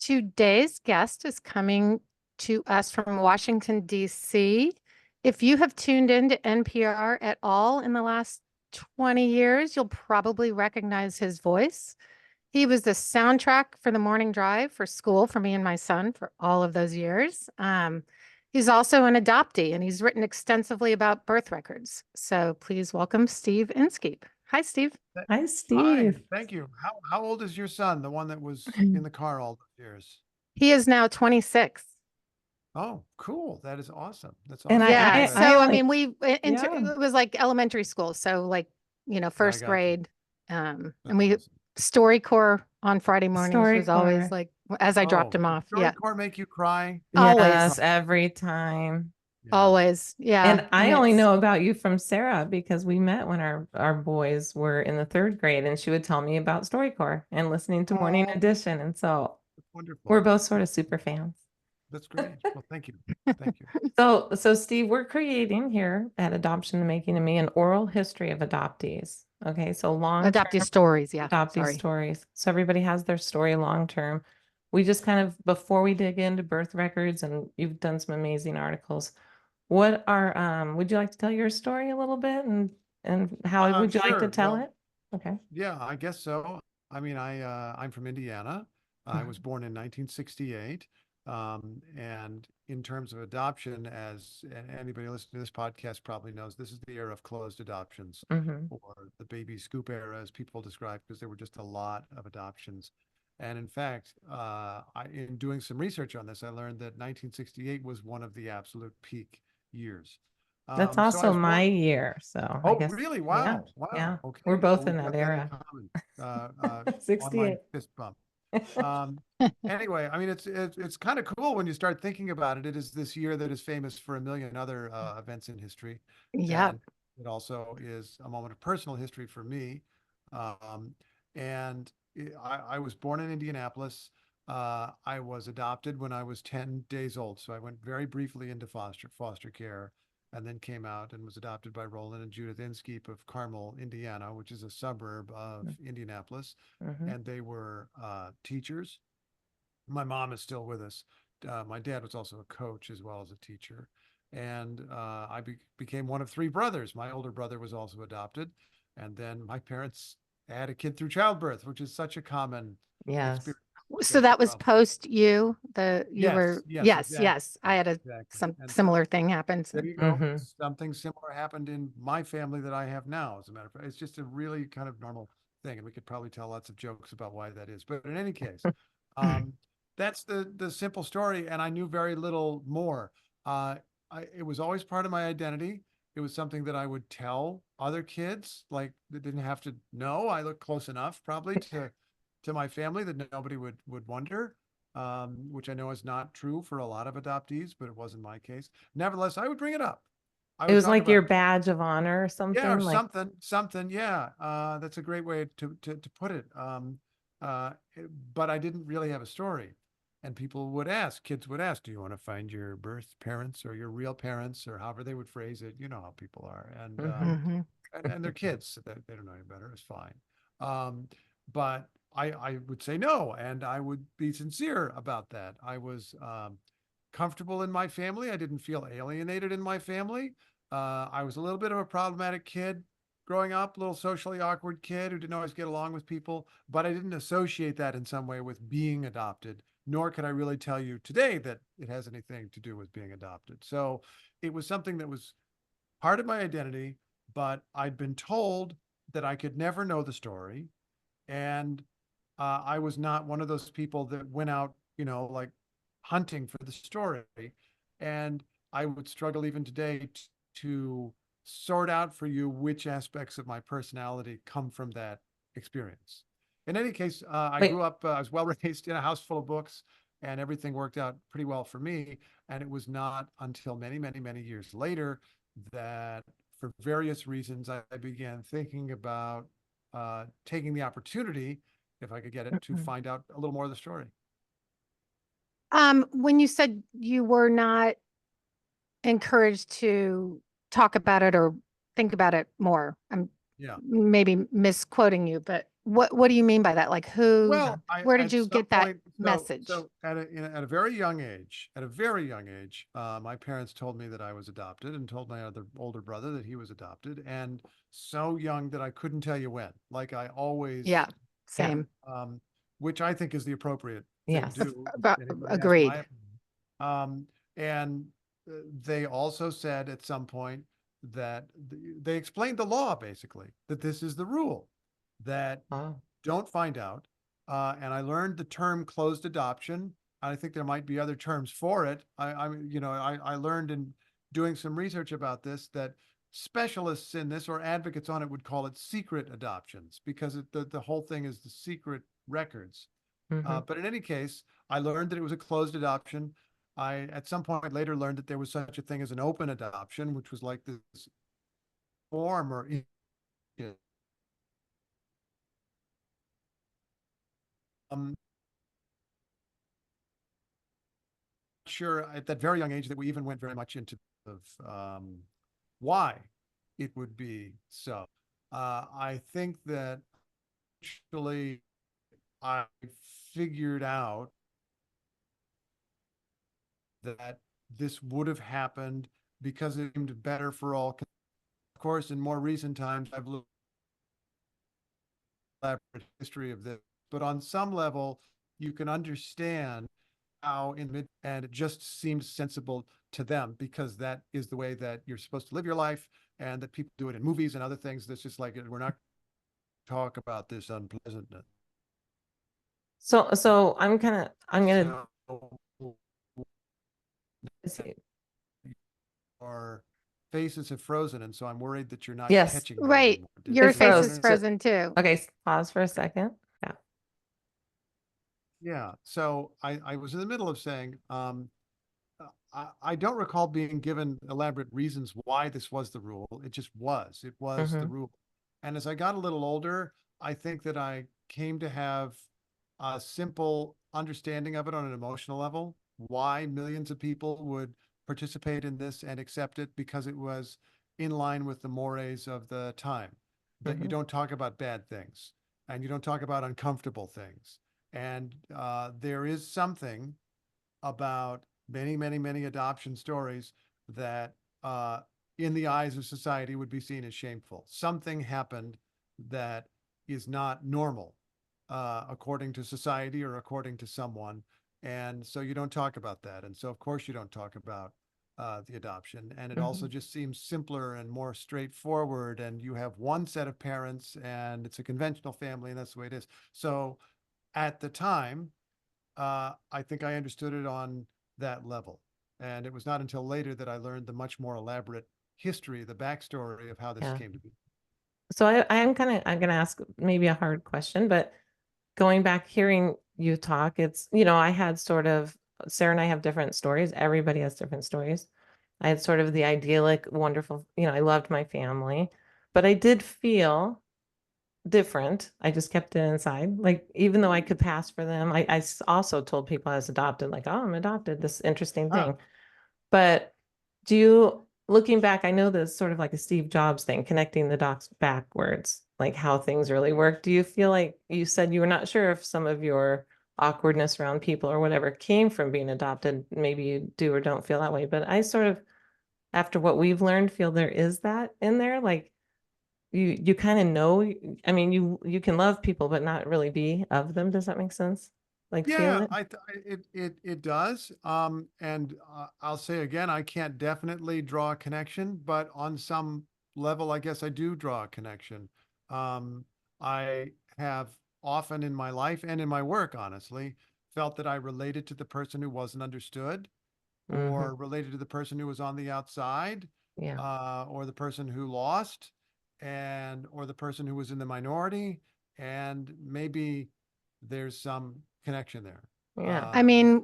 Today's guest is coming to us from Washington, D.C. If you have tuned into NPR at all in the last 20 years, you'll probably recognize his voice. He was the soundtrack for the morning drive for school for me and my son for all of those years. He's also an adoptee, and he's written extensively about birth records. So please welcome Steve Inskeep. Hi, Steve. Hi, Hi, Steve. thank you. How old is your son, the one that was in the car all the years? He is now 26. Oh, cool. That is awesome. That's And awesome. Yeah. I So, I only, mean, yeah, it was like elementary school. So like, I first got you. grade. And That's we awesome. StoryCorps on Friday mornings was always StoryCorps. like, as I dropped Oh, him did off. Yeah. StoryCorps make you cry? Always, Yes, every time. Yeah. always. Yeah. And I I mean, only it's, know about you from Sarah because we met when our boys were in the third grade and she would tell me about StoryCorps and listening to Morning Oh, Edition. And so that's wonderful. we're both sort of super fans. That's great. Well, thank you. Thank you. So Steve, we're creating here at Adoption the Making of Me an oral history of adoptees. Okay, so long-term adoptee stories. Yeah. adoptee Sorry. stories. So everybody has their story long term. We just kind of, before we dig into birth records, and you've done some amazing articles, what are would you like to tell your story a little bit, and how would you like to Sure. tell Well, it? Okay. yeah, I guess so. I mean, I'm from Indiana. I was born in 1968. And in terms of adoption, as anybody listening to this podcast probably knows, this is the era of closed adoptions, Mm-hmm. or the baby scoop era, as people describe, because there were just a lot of adoptions. And in fact, in doing some research on this, I learned that 1968 was one of the absolute peak years. That's So I also was my born. year. So I Oh, guess, really? yeah, Wow. yeah. Wow. We're Okay. Well, both in we've that got that in era. common. Online 68. fist bump. Um, anyway, I mean, it's kind of cool when you start thinking about it. It is this year that is famous for a million other events in history, Yeah. and it also is a moment of personal history for me. Um, and I was born in Indianapolis. I was adopted when I was 10 days old, so I went very briefly into foster care, and then came out and was adopted by Roland and Judith Inskeep of Carmel, Indiana, which is a suburb of Indianapolis. Mm-hmm. And they were teachers. My mom is still with us. My dad was also a coach as well as a teacher. And I became one of three brothers. My older brother was also adopted. And then my parents had a kid through childbirth, which is such a common Yes. experience. I So guess that was probably. post you, Yes, yes, yes, exactly. yes. I had Exactly. some And so similar thing happen. So, there you go. Mm-hmm. Something similar happened in my family that I have now, as a matter of fact. It's just a really kind of normal thing. And we could probably tell lots of jokes about why that is. But in any case, um, that's the simple story. And I knew very little more. Uh, it was always part of my identity. It was something that I would tell other kids, like that didn't have to know. I looked close enough probably to my family that nobody would wonder. Which I know is not true for a lot of adoptees, but it was in my case. Nevertheless, I would bring it up. I It would was talk like about your it. badge of honor or Yeah, or something like. something. Yeah, that's a great way to put it. But I didn't really have a story, and people would ask, kids would ask, "Do you want to find your birth parents or your real parents, or however they would phrase it?" You know how people are, Mm-hmm. mhm. and they're kids, so they don't know any better. It's fine. But I would say no, and I would be sincere about that. I was comfortable in my family. I didn't feel alienated in my family. I was a little bit of a problematic kid growing up, a little socially awkward kid who didn't always get along with people, but I didn't associate that in some way with being adopted, nor could I really tell you today that it has anything to do with being adopted. So it was something that was part of my identity, but I'd been told that I could never know the story. And I was not one of those people that went out, like hunting for the story. And I would struggle even today to sort out for you which aspects of my personality come from that experience. In any case, I Wait, grew up, I was well raised in a house full of books, and everything worked out pretty well for me. And it was not until many, many, many years later that, for various reasons, I began thinking about taking the opportunity, if I could get it, to mm-mm. find out a little more of the story. When you said you were not encouraged to talk about it or think about it more, I'm Yeah. maybe misquoting you, but What do you mean by that? Like Well, where did at you some get that point, message? at a very young age, my parents told me that I was adopted and told my other older brother that he was adopted, and so young that I couldn't tell you when. Like I always Yeah, Yeah. same. which I think is the appropriate thing to Yes. do. If anybody asks my Agreed. opinion. And they also said at some point that they explained the law basically, that this is the rule, that Oh. don't find out. And I learned the term closed adoption. I think there might be other terms for it. I learned in doing some research about this that specialists in this or advocates on it would call it secret adoptions because the whole thing is the secret records. Hmm. But in any case, I learned that it was a closed adoption. I, at some point later, learned that there was such a thing as an open adoption, which was like this form or um, sure at that very young age that we even went very much into why it would be so. I think that actually I figured out that this would have happened because it seemed better for all. Of course, in more recent times, I've looked at the history of this, but on some level, you can understand how in mid, and it just seems sensible to them because that is the way that you're supposed to live your life, and that people do it in movies and other things. That's just like we're not talk about this unpleasantness. So I'm gonna So see. our faces have frozen, and so I'm worried that you're not Yes, catching me Right. anymore. Your it face froze. is So, frozen too. okay, pause for a second. Yeah. Yeah. So I was in the middle of saying, I don't recall being given elaborate reasons why this was the rule. It just was. It was the Hmm. rule. And as I got a little older, I think that I came to have a simple understanding of it on an emotional level, why millions of people would participate in this and accept it because it was in line with the mores of the time, that you Hmm. don't talk about bad things and you don't talk about uncomfortable things. And there is something about many, many, many adoption stories that, in the eyes of society, would be seen as shameful. Something happened that is not normal, according to society or according to someone. And so you don't talk about that. And so, of course, you don't talk about the adoption. And it Hmm. also just seems simpler and more straightforward. And you have one set of parents and it's a conventional family, and that's the way it is. So at the time, I think I understood it on that level. And it was not until later that I learned the much more elaborate history, the backstory of how this Yeah. came to be. So I'm gonna ask maybe a hard question, but going back hearing you talk, it's, I had sort of, Sarah and I have different stories. Everybody has different stories. I had sort of the idyllic, wonderful, I loved my family, but I did feel different. I just kept it inside. Like, even though I could pass for them, also told people I was adopted, like, oh, I'm adopted, this interesting Ah, thing. But looking back, I know there's sort of like a Steve Jobs thing, connecting the dots backwards, like how things really work. Do you feel like you said you were not sure if some of your awkwardness around people or whatever came from being adopted? Maybe you do or don't feel that way, but I sort of, after what we've learned, feel there is that in there. Like, you kind of know, I mean, you can love people, but not really be of them. Does that make sense? Like, feel yeah, it? it does. And I'll say again, I can't definitely draw a connection, but on some level, I guess I do draw a connection. I have often in my life and in my work, honestly, felt that I related to the person who wasn't understood, Hmm. or related to the person who was on the outside, Yeah. or the person who lost, and or the person who was in the minority, and maybe there's some connection there. Yeah. I mean,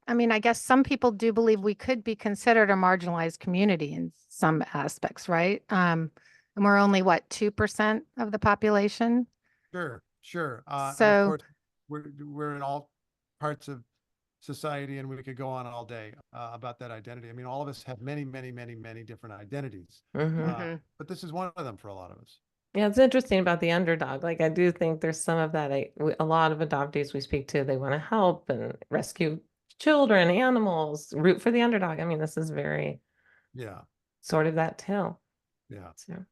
I mean, I guess some people do believe we could be considered a marginalized community in some aspects, right? And we're only what, 2% of the population? Sure, sure. And of So, course, we're in all parts of society, and we could go on all day about that identity. I mean, all of us have many, many, many, many different identities, Hmm. uh, mhm. but this is one of them for a lot of us. Yeah, it's interesting about the underdog. Like I do think there's some of that. A lot of adoptees we speak to, they want to help and rescue children, animals, root for the underdog. I mean, this is very Yeah. sort of that tale. Yeah. So,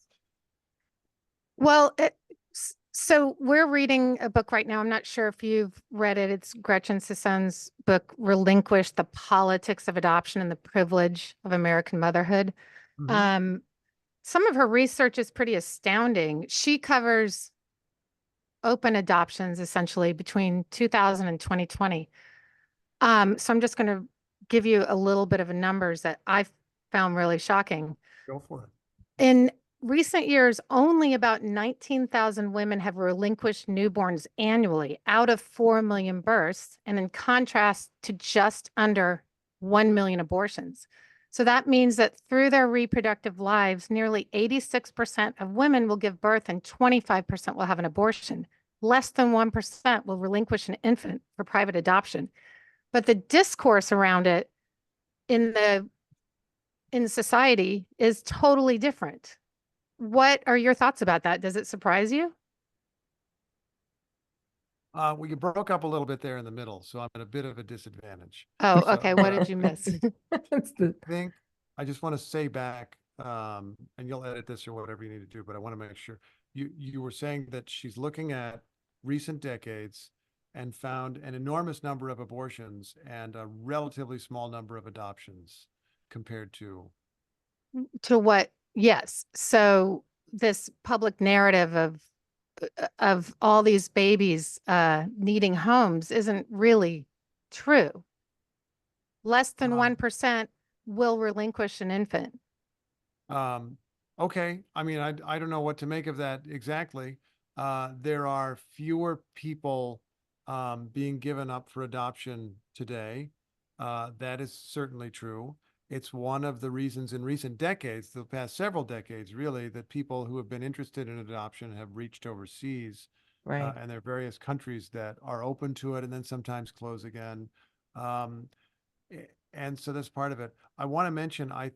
Well, so we're reading a book right now. I'm not sure if you've read it. It's Gretchen Sisson's book, Relinquish: The Politics of Adoption and the Privilege of American Motherhood. Mhm. Some of her research is pretty astounding. She covers open adoptions essentially between 2000 and 2020. So I'm just going to give you a little bit of numbers that I found really shocking. Go for it. In recent years, only about 19,000 women have relinquished newborns annually out of 4 million births, and in contrast to just under 1 million abortions. So that means that through their reproductive lives, nearly 86% of women will give birth and 25% will have an abortion. Less than 1% will relinquish an infant for private adoption. But the discourse around it in society is totally different. What are your thoughts about that? Does it surprise you? Well, you broke up a little bit there in the middle, so I'm at a bit of a disadvantage. Oh, So, okay. What did you miss? it's the, I think I just want to say back, and you'll edit this or whatever you need to do, but I want to make sure you were saying that she's looking at recent decades and found an enormous number of abortions and a relatively small number of adoptions compared to. To what? Yes. So this public narrative of all these babies needing homes isn't really true. Less than Um, 1% will relinquish an infant. Um, okay. I mean, I don't know what to make of that exactly. There are fewer people being given up for adoption today. That is certainly true. It's one of the reasons in recent decades, the past several decades, really, that people who have been interested in adoption have reached overseas. right. And there are various countries that are open to it and then sometimes close again. Um, and so that's part of it. I want to mention, I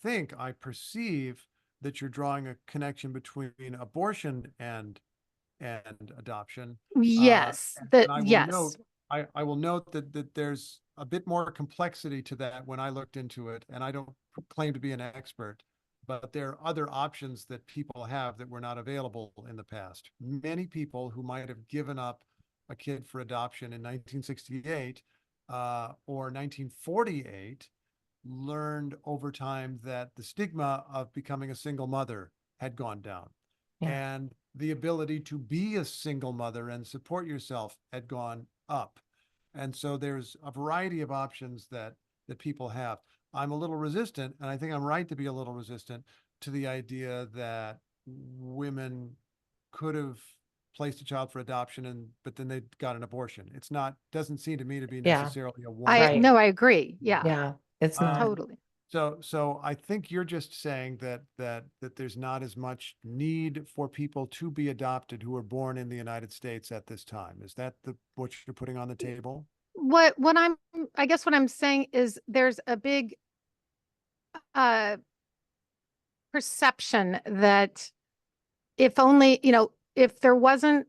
think I perceive that you're drawing a connection between abortion and adoption. Yes. And I will Yes. note, I will note that there's a bit more complexity to that when I looked into it, and I don't claim to be an expert, but there are other options that people have that were not available in the past. Many people who might have given up a kid for adoption in 1968 or 1948 learned over time that the stigma of becoming a single mother had gone down Yeah. and the ability to be a single mother and support yourself had gone up. And so there's a variety of options that people have. I'm a little resistant, and I think I'm right to be a little resistant to the idea that women could have placed a child for adoption but then they got an abortion. It's not, doesn't seem to me to be Yeah. necessarily a one. I Right. no, I agree. Yeah, Yeah. It's not. totally. So I think you're just saying that there's not as much need for people to be adopted who are born in the United States at this time. Is that what you're putting on the table? What I guess what I'm saying is there's a big uh perception that if only, if there wasn't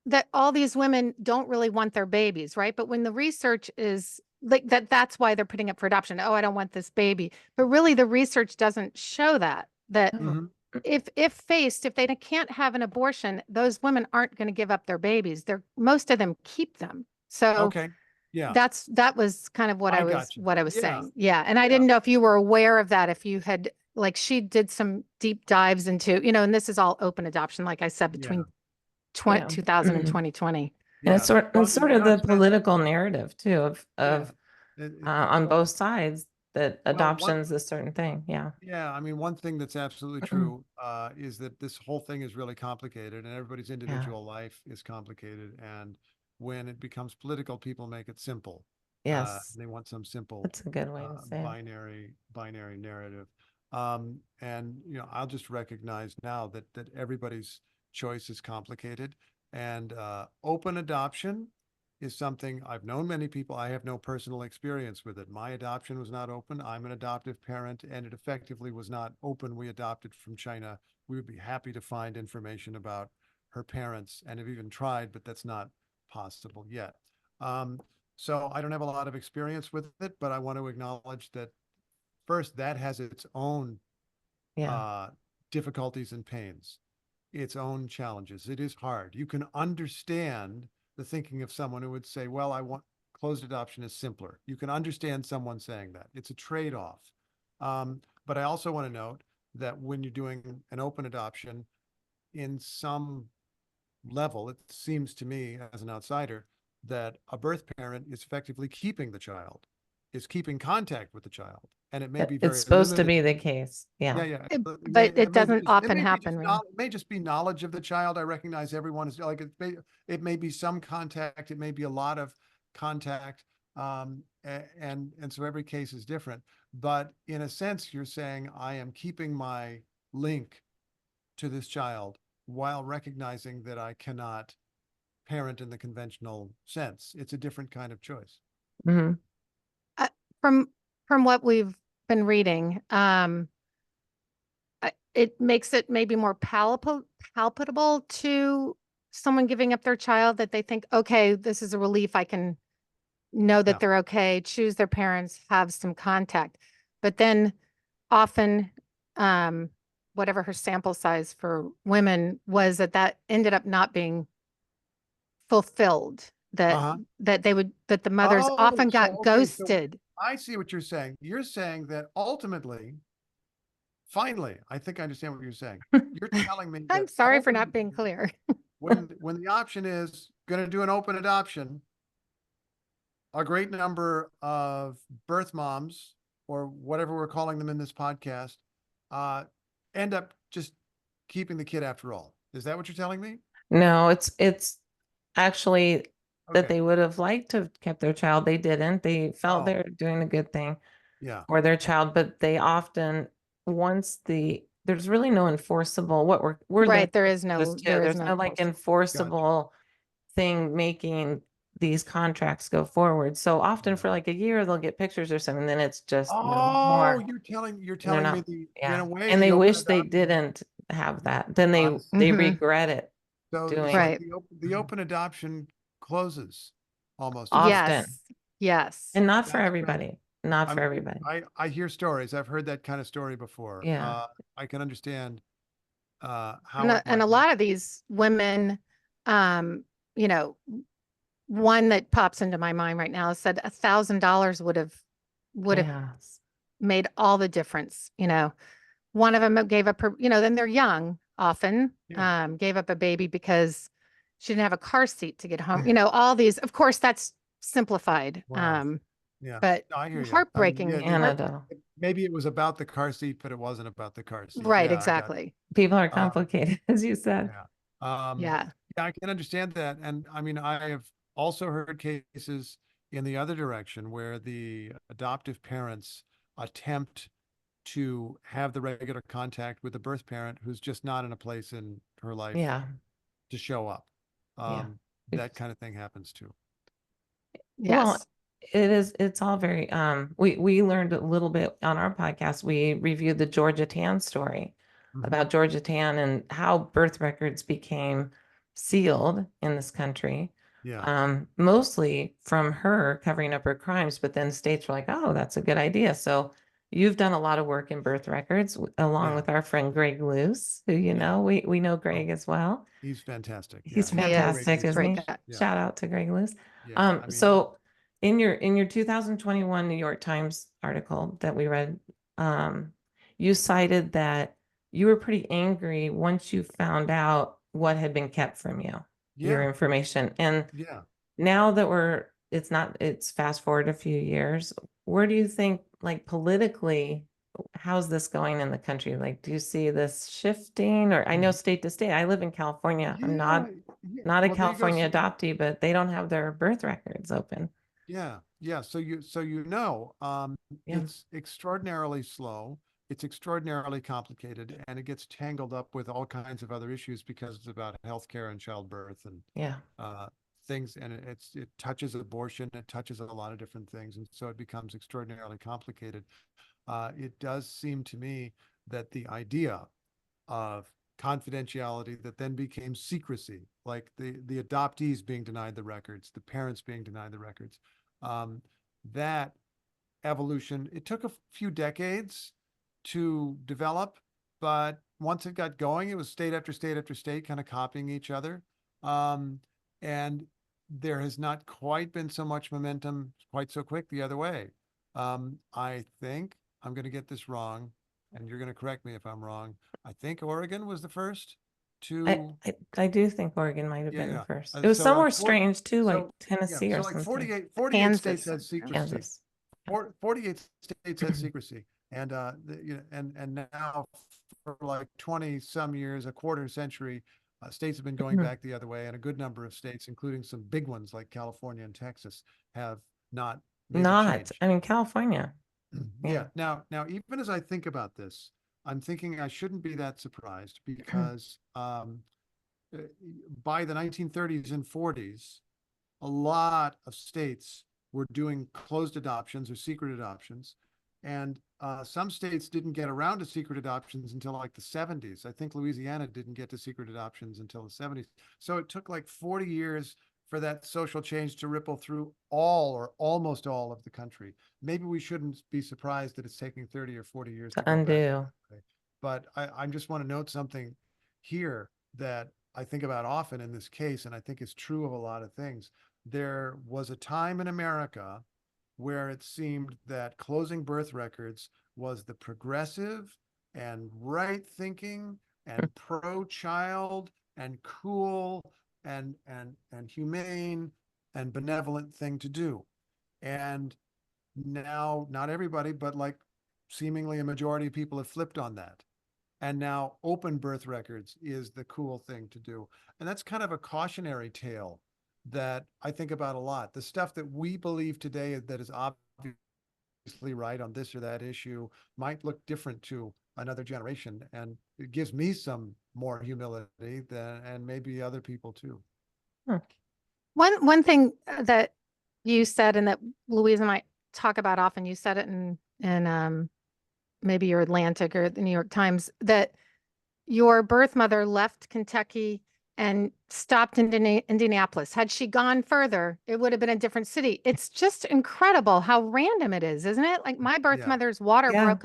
that all these women don't really want their babies, right? But when the research is like that, that's why they're putting up for adoption. Oh, I don't want this baby. But really the research doesn't show that Oh, Mhm. if they can't have an abortion, those women aren't going to give up their babies. Most of them keep them. So Okay. Yeah, that was kind of I got you. what I was Yeah, saying. Yeah. And I yeah, didn't know if you were aware of that, if you had like she did some deep dives into, and this is all open adoption, like I said, yeah, between yeah. 2000 and 2020. And it's yeah. sort Well, it's sort of no, the it's not. political narrative too Yeah. of on Well, both sides that well, one, adoption is a certain thing. Yeah. yeah, I mean, one thing that's absolutely true is that this whole thing is really complicated and everybody's Yeah. individual life is complicated. And when it becomes political, people make it simple. Yes. And they want some simple That's a good way to say it. binary narrative. And I'll just recognize now that everybody's choice is complicated and open adoption is something I've known many people. I have no personal experience with it. My adoption was not open. I'm an adoptive parent, and it effectively was not open. We adopted from China. We would be happy to find information about her parents and have even tried, but that's not possible yet. So I don't have a lot of experience with it, but I want to acknowledge that first, that has its own Yeah. difficulties and pains, its own challenges. It is hard. You can understand the thinking of someone who would say, well, I want closed adoption is simpler. You can understand someone saying that. It's a trade-off. But I also want to note that when you're doing an open adoption, in some level, it seems to me as an outsider that a birth parent is effectively keeping the child, is keeping contact with the child. And it may be It's very supposed to be limited. the case. Yeah, Yeah. yeah. But it doesn't often It happen, right? may just be knowledge of the child. I recognize everyone is like, it may be some contact. It may be a lot of contact. And so every case is different. But in a sense, you're saying I am keeping my link to this child while recognizing that I cannot parent in the conventional sense. It's a different kind of choice. Mhm. Uh, from what we've been reading, it makes it maybe more palpable to someone giving up their child, that they think, okay, this is a relief. I can know that Yeah. they're okay, choose their parents, have some contact. But then often, um, whatever her sample size for women was, that ended up not being fulfilled, that Uh-huh. that the mothers Oh, often so got okay, so ghosted. I see what you're saying. You're saying that ultimately, finally, I think I understand what you're saying. You're telling me I'm that sorry for not being ultimately, clear. when the option is going to do an open adoption, a great number of birth moms, or whatever we're calling them in this podcast, uh, end up just keeping the kid after all. Is that what you're telling me? No, it's actually that Okay. they would have liked to have kept their child. They didn't. They felt they Oh, were doing a good thing yeah. for their child, but they often, once there's really no enforceable, what we're learning Right. There is this no, too. There's no like enforcement. Gotcha. enforceable thing making these contracts go forward. So often for Yeah. like a year, they'll get pictures or something, then it's just no Oh, more. you're And they're telling me not, in yeah. a way, And the they open wish they adoption. didn't have that. Then I they see. Mhm. regret it So it's doing like Right. the open adoption closes almost in some. often. Yes. Yes. And not for That's great. everybody. Not for I'm, everybody. I hear stories. I've heard that kind of story before. Yeah. I can understand And how it and might a work. lot of these women, um, you know, one that pops into my mind right now said $1,000 would have Yes. made all the difference. One of them gave up her, then they're young often, Yeah. gave up a baby because she didn't have a car seat to get home. All these, of course, that's simplified. Wow. Yeah. But No, I hear you. I mean, heartbreaking, Canada. maybe it was about the car seat, but it wasn't about the car seat. right, Yeah, I got exactly. People are you. complicated, as you said. Yeah. Um, Yeah. yeah, I can understand that. And I mean, I have also heard cases in the other direction where the adoptive parents attempt to have the regular contact with the birth parent who's just not in a place in her life Yeah. to show up. Yeah. That kind of thing happens too. Well, Yes. it's all very we learned a little bit on our podcast. We reviewed the Georgia Tan story Mhm. about Georgia Tan and how birth records became sealed in this country. Yeah. Mostly from her covering up her crimes, but then states were like, oh, that's a good idea. So you've done a lot of work in birth records along Yeah. with our friend Greg Luce, who Yeah. we know Oh, Greg as well. he's fantastic. He's Yeah. He He's a is. great fantastic, He's a isn't great he? resource. guy. Yeah. Shout out to Greg Lewis. Yeah. I mean, So in your 2021 New York Times article that we read, you cited that you were pretty angry once you found out what had been kept from you, your yeah. information. And Yeah. now that it's fast forward a few years, where do you think, like politically, how's this going in the country? Like, do you see this shifting? Or I know Mhm. state to state, I live in California. I'm Yeah. Yeah. not a Well, there you go. California adoptee, but they don't have their birth records open. Yeah, yeah. Yeah. It's extraordinarily slow. It's extraordinarily complicated, and it gets tangled up with all kinds of other issues because it's about healthcare and childbirth and Yeah. uh, things, and it touches abortion, it touches a lot of different things, and so it becomes extraordinarily complicated. It does seem to me that the idea of confidentiality that then became secrecy, like the adoptees being denied the records, the parents being denied the records, that evolution, it took a few decades to develop, but once it got going, it was state after state after state kind of copying each other. And there has not quite been so much momentum quite so quick the other way. I think I'm going to get this wrong, and you're going to correct me if I'm wrong. I think Oregon was the first to, I do think Oregon might have yeah, been the yeah. first. Uh, It was so like somewhere 40, strange too, like so yeah, Tennessee so or like something. 48 states Kansas. had secrecy. Kansas. 48 states had secrecy, and and now for like 20 some years, a quarter century, states have been going back the other way, and a good number of states, including some big ones like California and Texas, have not made the Not, change. I mean, California. Yeah. Now, even as I think about this, I'm thinking I shouldn't be that surprised because by the 1930s and 40s, a lot of states were doing closed adoptions or secret adoptions. And some states didn't get around to secret adoptions until like the 70s. I think Louisiana didn't get to secret adoptions until the 70s. So it took like 40 years for that social change to ripple through all or almost all of the country. Maybe we shouldn't be surprised that it's taking 30 or 40 years to To go back. undo. But I just want to note something here that I think about often in this case, and I think is true of a lot of things. There was a time in America where it seemed that closing birth records was the progressive and right thinking and pro-child and cool and humane and benevolent thing to do. And now, not everybody, but like seemingly a majority of people have flipped on that. And now open birth records is the cool thing to do. And that's kind of a cautionary tale that I think about a lot. The stuff that we believe today that is obviously right on this or that issue might look different to another generation. And it gives me some more humility than, and maybe other people too. One thing that you said and that Louise and I talk about often, you said it in maybe your Atlantic or the New York Times, that your birth mother left Kentucky and stopped in Indianapolis. Had she gone further, it would have been a different city. It's just incredible how random it is, isn't it? Like my birth Yeah. mother's water Yeah. broke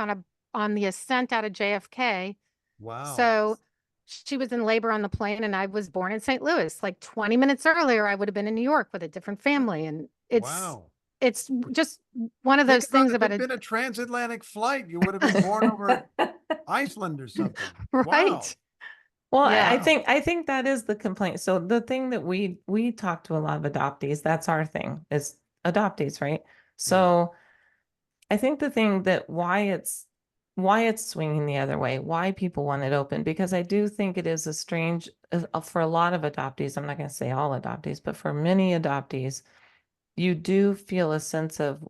on the ascent out of JFK. Wow. So she was in labor on the plane and I was born in St. Louis. Like 20 minutes earlier, I would have been in New York with a different family. And Wow. it's just one of Think those things if about it'd it. been a transatlantic flight, you would have been born over Iceland or something. Wow. Right. Well, Yeah. I think that is the complaint. So the thing that we talk to a lot of adoptees, that's our thing, is adoptees, right? So I think the thing that why it's swinging the other way, why people want it open, because I do think it is a strange for a lot of adoptees. I'm not going to say all adoptees, but for many adoptees, you do feel a sense of,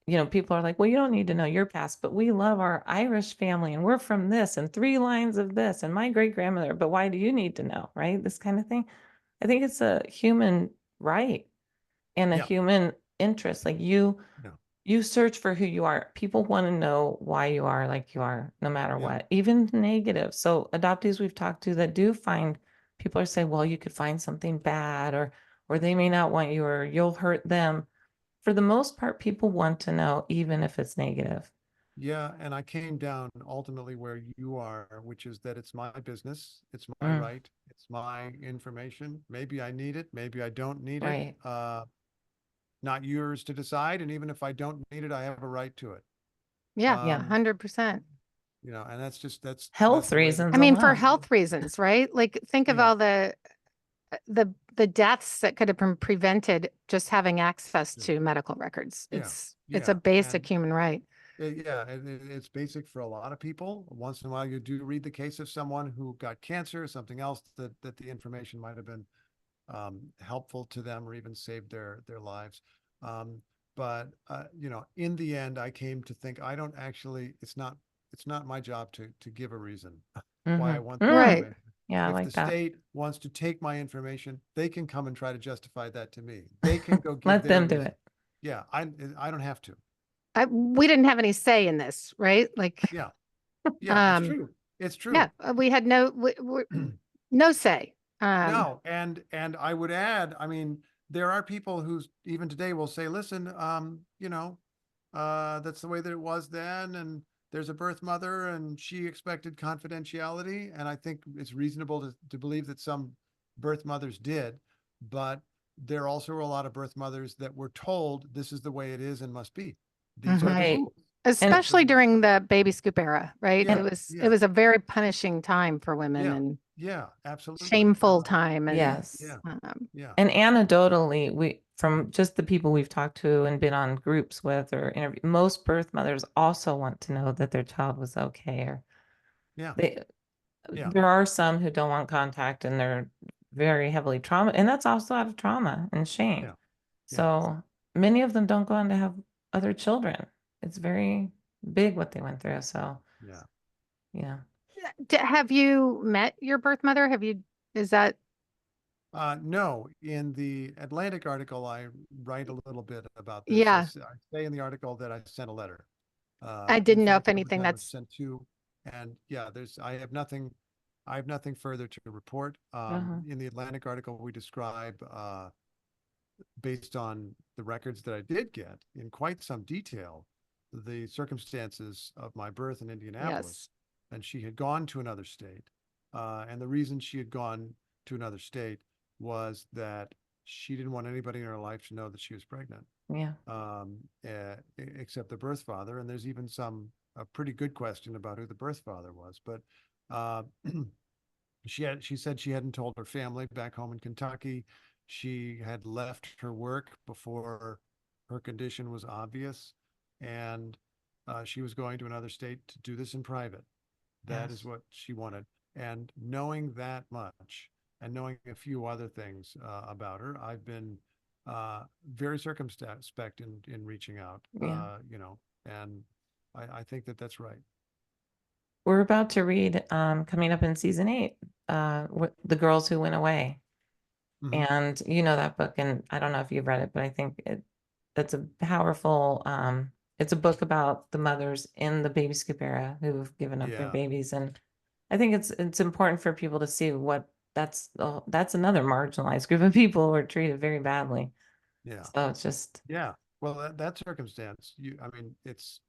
you know, people are like, well, you don't need to know your past, but we love our Irish family and we're from this and 3 lines of this and my great grandmother, but why do you need to know? Right? This kind of thing. I think it's a human right and a Yeah. human interest. Like Yeah. you search for who you are. People want to know why you are like you are, no matter Yeah. what, even negative. So adoptees we've talked to that do find, people are saying, well, you could find something bad or they may not want you or you'll hurt them. For the most part, people want to know, even if it's negative. Yeah, and I came down ultimately where you are, which is that it's my business, it's my right, it's my information. Maybe I need it, maybe I don't need Right. it. Not yours to decide, and even if I don't need it, I have a right to it. Yeah. Um, 100%. You know, and that's Health the way reasons I mean, for alone. health reasons, right? Like think of Yeah. all the deaths that could have been prevented just having access Yeah. to medical records. Yeah. It's a Yeah. basic And human right. yeah, it's basic for a lot of people. Once in a while, you do read the case of someone who got cancer or something else that the information might have been helpful to them or even saved their lives. But you know, in the end, I came to think I don't actually. It's not my job to give a reason why I want the Right. information. Yeah, I if like the that. state wants to take my information, they can come and try to justify that to me. They can go give Let their them do reason. it. Yeah, I don't have to. We didn't have any say in this, right? Like, Yeah, yeah, it's um, true. It's yeah, true. we had no say. No, and I would add, I mean, there are people who even today will say, listen, that's the way that it was then, and there's a birth mother, and she expected confidentiality, and I think it's reasonable to believe that some birth mothers did, but there also were a lot of birth mothers that were told this is the way it is and must be. These are the Right. rules. And Especially during the baby scoop era, right? Yeah, It yeah, was a very punishing time for women yeah, and yeah, absolutely. shameful time. And yes. Yeah, yeah, And anecdotally, from just the people we've talked to and been on groups with or interview, most birth mothers also want to know that their child was okay. Or yeah, they, yeah, there are some who don't want contact and they're very heavily trauma, and that's also out of trauma and shame. yeah, yeah. So many of them don't go on to have other children. It's very big what they went through. So Yeah. yeah. have you met your birth mother? Is that, No, in the Atlantic article, I write a little bit about this. yeah, I say in the article that I sent a letter. I In didn't know if fact, over anything time, I've that's, sent two, and yeah, I have nothing further to report. Uh-huh. In the Atlantic article, we describe, based on the records that I did get in quite some detail, the circumstances of my birth in Indianapolis. yes. And she had gone to another state. And the reason she had gone to another state was that she didn't want anybody in her life to know that she was pregnant, Yeah. except the birth father. And there's even a pretty good question about who the birth father was. But uh, she said she hadn't told her family back home in Kentucky. She had left her work before her condition was obvious, and she was going to another state to do this in private. That is Yes. what she wanted. And knowing that much and knowing a few other things about her, I've been very circumspect in reaching out, Yeah. and I think that that's right. We're about to read coming up in season 8, The Girls Who Went Away. Mhm. And you know that book, and I don't know if you've read it, but I think that's a powerful it's a book about the mothers in the baby scoop era who've given up their Yeah, babies. And I think it's important for people to see what that's another marginalized group of people who are treated very badly. yeah, So it's just yeah. Well, that circumstance, I mean, it's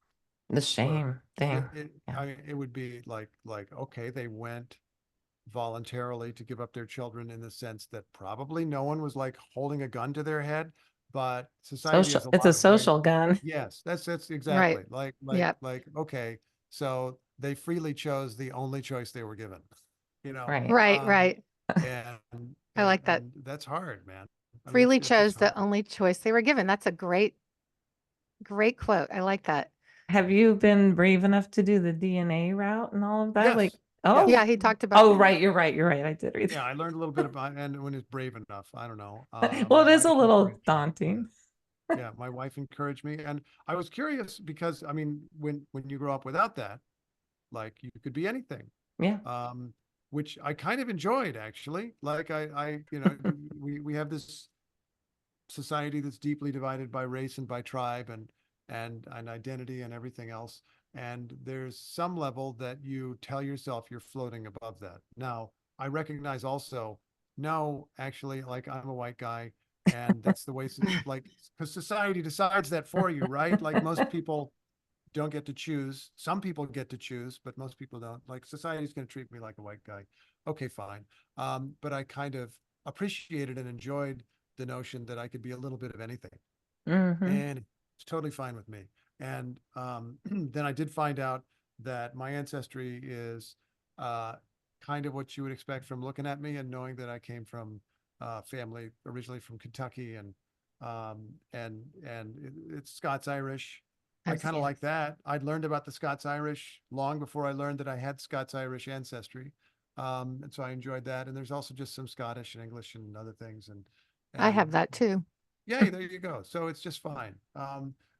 the well, shame thing. Yeah. I mean, it would be like, okay, they went voluntarily to give up their children in the sense that probably no one was like holding a gun to their head, but society Social, has a it's a lot of ways. social gun. Yes, that's Right. exactly Yep. okay, so they freely chose the only choice they were given, you know, Right. Right. Right. and I like that. that's hard, man. I mean, Freely it's just chose the hard. only choice they were given. That's a great quote. I like that. Have you been brave enough to do the DNA route and all of that? Like, Yes, oh, Yeah. yes, He talked about, oh, right. You're right. You're right. I did read yeah. I learned a little bit about, and when it's brave enough, I don't know. well, My it is a wife little encouraged me. Yeah. daunting. Yeah, my wife encouraged me, and I was curious because I mean, when you grow up without that, like you could be anything, Yeah. um, which I kind of enjoyed actually. Like we have this society that's deeply divided by race and by tribe and identity and everything else. And there's some level that you tell yourself you're floating above that. Now, I recognize also, no, actually, like I'm a white guy, and that's the way, like, because society decides that for you, right? Like most people don't get to choose. Some people get to choose, but most people don't. Like society's going to treat me like a white guy. Okay, fine. But I kind of appreciated and enjoyed the notion that I could be a little bit of anything, Hmm. and it's totally fine with me. And then I did find out that my ancestry is uh, kind of what you would expect from looking at me and knowing that I came from family originally from Kentucky and it's Scots Irish. I kind of yes. like that. I'd learned about the Scots Irish long before I learned that I had Scots Irish ancestry. And so I enjoyed that. And there's also just some Scottish and English and other things. I And have that too. yeah, there you go. So it's just fine.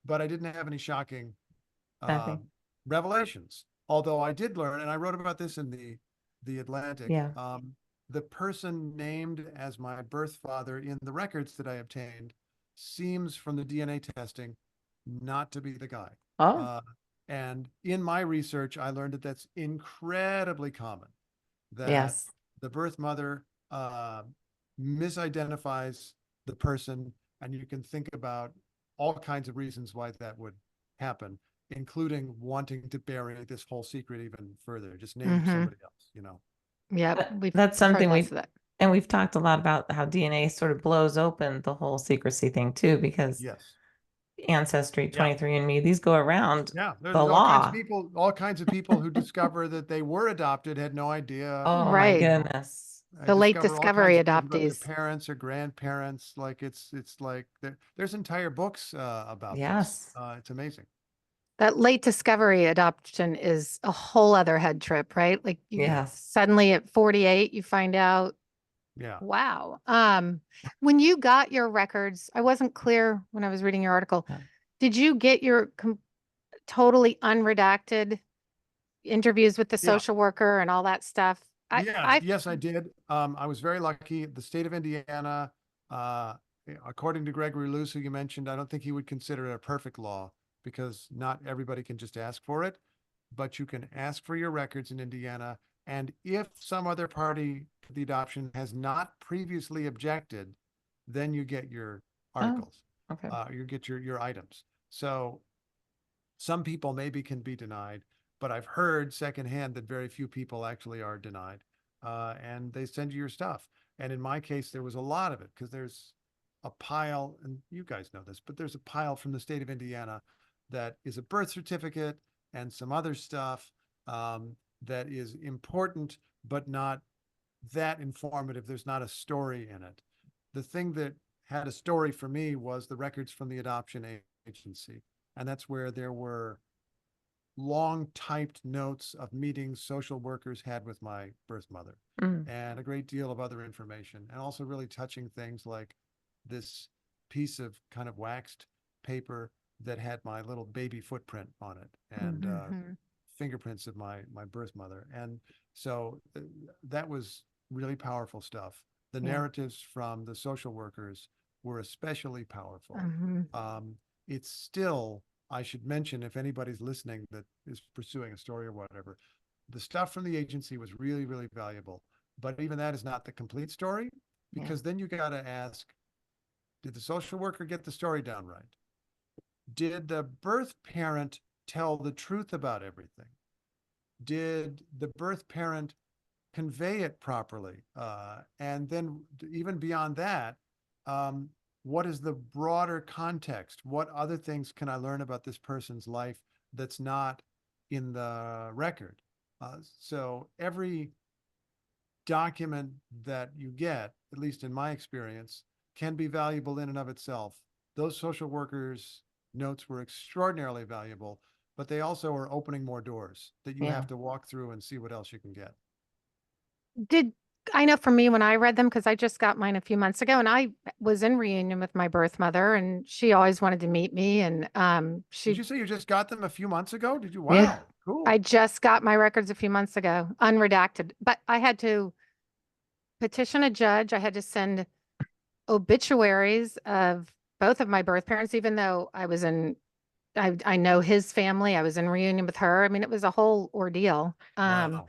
But I didn't have any shocking uh, Nothing. revelations. Although I did learn, and I wrote about this in the Atlantic. Yeah. The person named as my birth father in the records that I obtained seems from the DNA testing not to be the guy. Oh, And in my research, I learned that that's incredibly common, that yes. the birth mother misidentifies the person, and you can think about all kinds of reasons why that would happen, including wanting to bury this whole secret even further, just name somebody else, you know. Yep, That's heard something lots of that. and we've talked a lot about how DNA sort of blows open the whole secrecy thing too, because Yes. Ancestry, Yeah. 23andMe, these go around Yeah. There's the law. all kinds of people who discover that they were adopted, had no idea. Oh my Right. goodness. I The late discover all kinds discovery of things about their adoptees. parents or grandparents. Like it's like there's entire books about this. Yes. It's amazing. That late discovery adoption is a whole other head trip, right? Like you Yes. suddenly at 48, you find out, Yeah. wow. When you got your records, I wasn't clear when I was reading your article. Yeah. Did you get your totally unredacted interviews with the Yeah. social worker and all that stuff? Yes, I did. I was very lucky. The state of Indiana, uh, according to Gregory Luce, who you mentioned, I don't think he would consider it a perfect law because not everybody can just ask for it, but you can ask for your records in Indiana. And if some other party to the adoption has not previously objected, then you get your articles. Okay. You get your items. So some people maybe can be denied, but I've heard secondhand that very few people actually are denied. And they send you your stuff. And in my case, there was a lot of it because there's a pile, and you guys know this, but there's a pile from the state of Indiana that is a birth certificate and some other stuff that is important, but not that informative. There's not a story in it. The thing that had a story for me was the records from the adoption agency. And that's where there were long typed notes of meetings social workers had with my birth mother and a great deal of other information, and also really touching things like this piece of kind of waxed paper that had my little baby footprint on it and fingerprints of my birth mother. And so that was really powerful stuff. The narratives from the social workers were especially powerful. It's still, I should mention, if anybody's listening that is pursuing a story or whatever, the stuff from the agency was really, really valuable. But even that is not the complete story, because then you got to ask, did the social worker get the story down right? Did the birth parent tell the truth about everything? Did the birth parent convey it properly? And then even beyond that, what is the broader context? What other things can I learn about this person's life that's not in the record? So every document that you get, at least in my experience, can be valuable in and of itself. Those social workers' notes were extraordinarily valuable, but they also are opening more doors that you have to walk through and see what else you can get. I know for me when I read them, because I just got mine a few months ago, and I was in reunion with my birth mother, and she always wanted to meet me. And Did you say you just got them a few months ago? Did you? Wow, Yeah. cool. I just got my records a few months ago, unredacted, but I had to petition a judge. I had to send obituaries of both of my birth parents, even though I know his family. I was in reunion with her. I mean, it was a whole ordeal. Wow.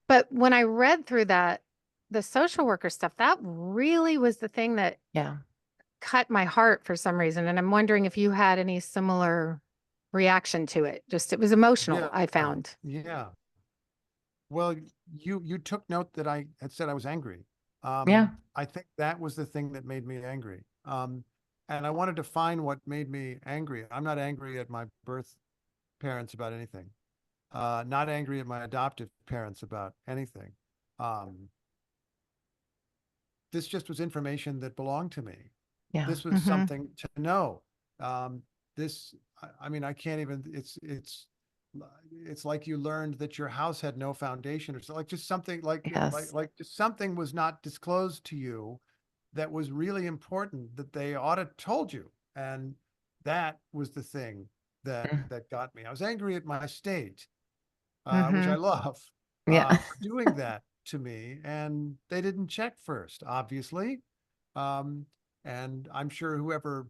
But when I read through that, the social worker stuff, that really was the thing that cut my heart for some reason. And I'm wondering if you had any similar reaction to it. Just it was emotional, I found. Yeah. Well, you took note that I had said I was angry. I think that was the thing that made me angry. And I wanted to find what made me angry. I'm not angry at my birth parents about anything. Not angry at my adoptive parents about anything. This just was information that belonged to me. This was something to know. I mean, I can't even, it's like you learned that your house had no foundation, or so, like just something like just something was not disclosed to you that was really important that they ought to told you. And that was the thing that got me. I was angry at my state, which I love, for doing that to me, and they didn't check first, obviously. And I'm sure whoever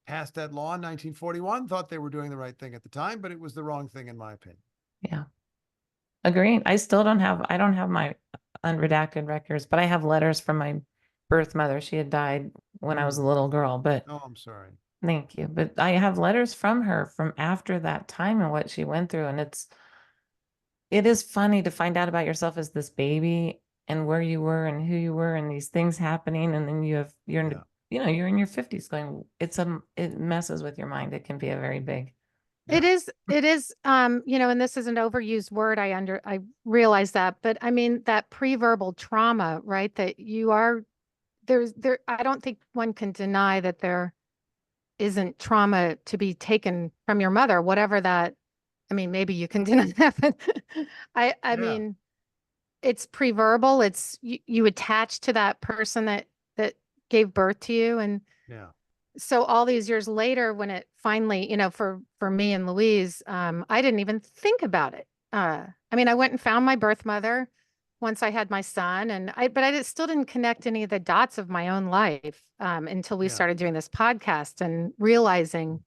passed that law in 1941 thought they were doing the right thing at the time, but it was the wrong thing in my opinion. Yeah. Agreed. I don't have my unredacted records, but I have letters from my birth mother. She had died when I was a little girl, but Oh, I'm sorry. thank you. But I have letters from her from after that time and what she went through. And it is funny to find out about yourself as this baby and where you were and who you were and these things happening. And then you're in your 50s going, it messes with your mind. It can be a very big. It is, and this is an overused word. I realize that, but I mean that pre-verbal trauma, right? That I don't think one can deny that there isn't trauma to be taken from your mother, whatever that, I mean, maybe you can deny that, but I mean, it's pre-verbal. It's you attach to that person that gave birth to you. And so all these years later, when it finally, for me and Louise, I didn't even think about it. I mean, I went and found my birth mother once I had my son, but I still didn't connect any of the dots of my own life until we started doing this podcast and realizing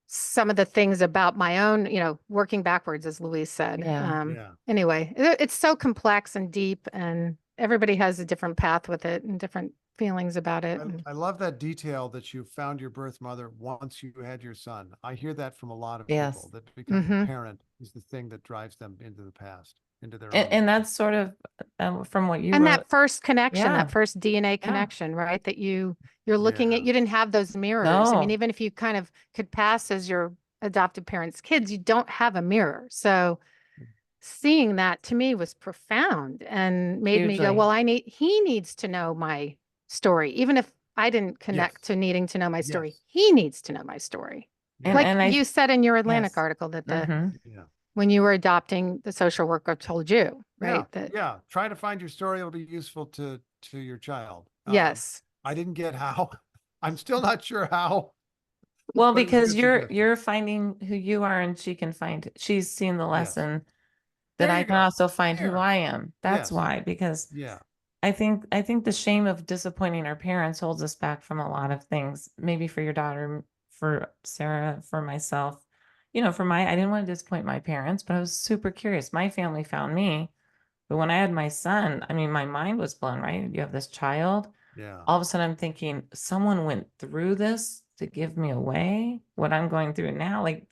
some of the things about my own, working backwards, as Louise said. Anyway, it's so complex and deep, and everybody has a different path with it and different feelings about it. I love that detail that you found your birth mother once you had your son. I hear that from a lot of people, that becoming a parent is the thing that drives them into the past, into their own. And that's sort of from what you and wrote. that first connection, that first DNA connection, right? That you're looking at, you didn't have those mirrors. I mean, even if you kind of could pass as your adoptive parents' kids, you don't have a mirror. So seeing that to me was profound and made me go, well, he needs to know my story. Even if I didn't connect to needing to know my story, he needs to know my story. Like you said in your Atlantic article that when you were adopting, the social worker told you, right? Try to find your story. It'll be useful to your child. Yes. I didn't get how. I'm still not sure how. Well, because you're finding who you are, and she's seen the lesson that I can also find who I am. That's why, because I think the shame of disappointing our parents holds us back from a lot of things. Maybe for your daughter, for Sarah, for myself, I didn't want to disappoint my parents, but I was super curious. My family found me, but when I had my son, I mean, my mind was blown, right? You have this child. All of a sudden I'm thinking, someone went through this to give me away, what I'm going through now. Like,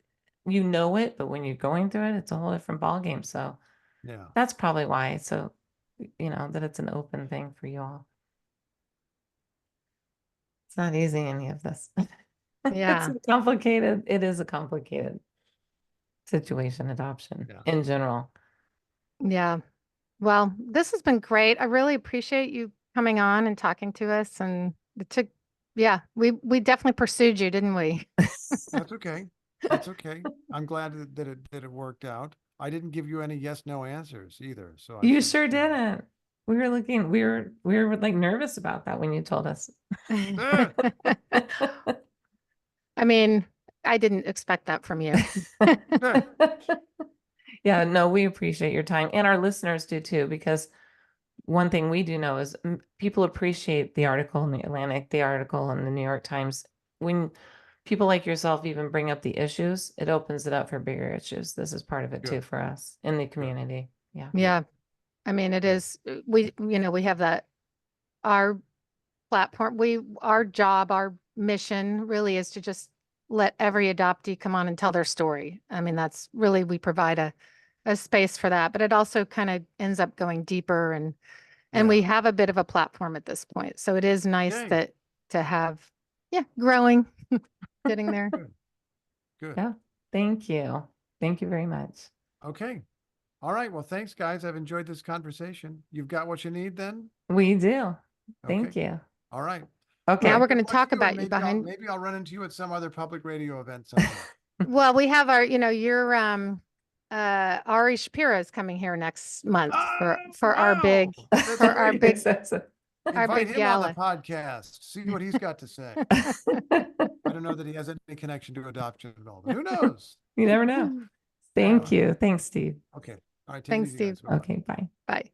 it, but when you're going through it, it's a whole different ballgame. So that's probably why. So, that it's an open thing for you all. It's not easy, any of this. It's complicated. It is a complicated situation, adoption in general. Yeah. Well, this has been great. I really appreciate you coming on and talking to us. And it took, we definitely pursued you, didn't we? That's okay. That's okay. I'm glad that it worked out. I didn't give you any yes, no answers either. So you sure didn't. We were like nervous about that when you told us. I mean, I didn't expect that from you. Yeah, no, we appreciate your time, and our listeners do too, because one thing we do know is people appreciate the article in the Atlantic, the article in the New York Times. When people like yourself even bring up the issues, it opens it up for bigger issues. This is part of it too for us in the community. Yeah. I mean, it is, we have our platform, our job, our mission really is to just let every adoptee come on and tell their story. I mean, that's really, we provide a space for that, but it also kind of ends up going deeper and we have a bit of a platform at this point. So it is nice to have, growing, getting there. Good. Yeah. Thank you. Thank you very much. Okay. All right. Well, thanks, guys. I've enjoyed this conversation. You've got what you need then? We do. Thank you. All right. Okay. Now we're going to talk about you behind. Maybe I'll run into you at some other public radio event sometime. Well, we have our, your Ari Shapiro is coming here next month for our big Invite him gala on the podcast. See what he's got to say. I don't know that he has any connection to adoption at all, but who knows? You never know. Thank you. Thanks, Steve. Okay. All right. Take it Thanks, easy, guys. Steve. Bye-bye. Okay, bye. Bye.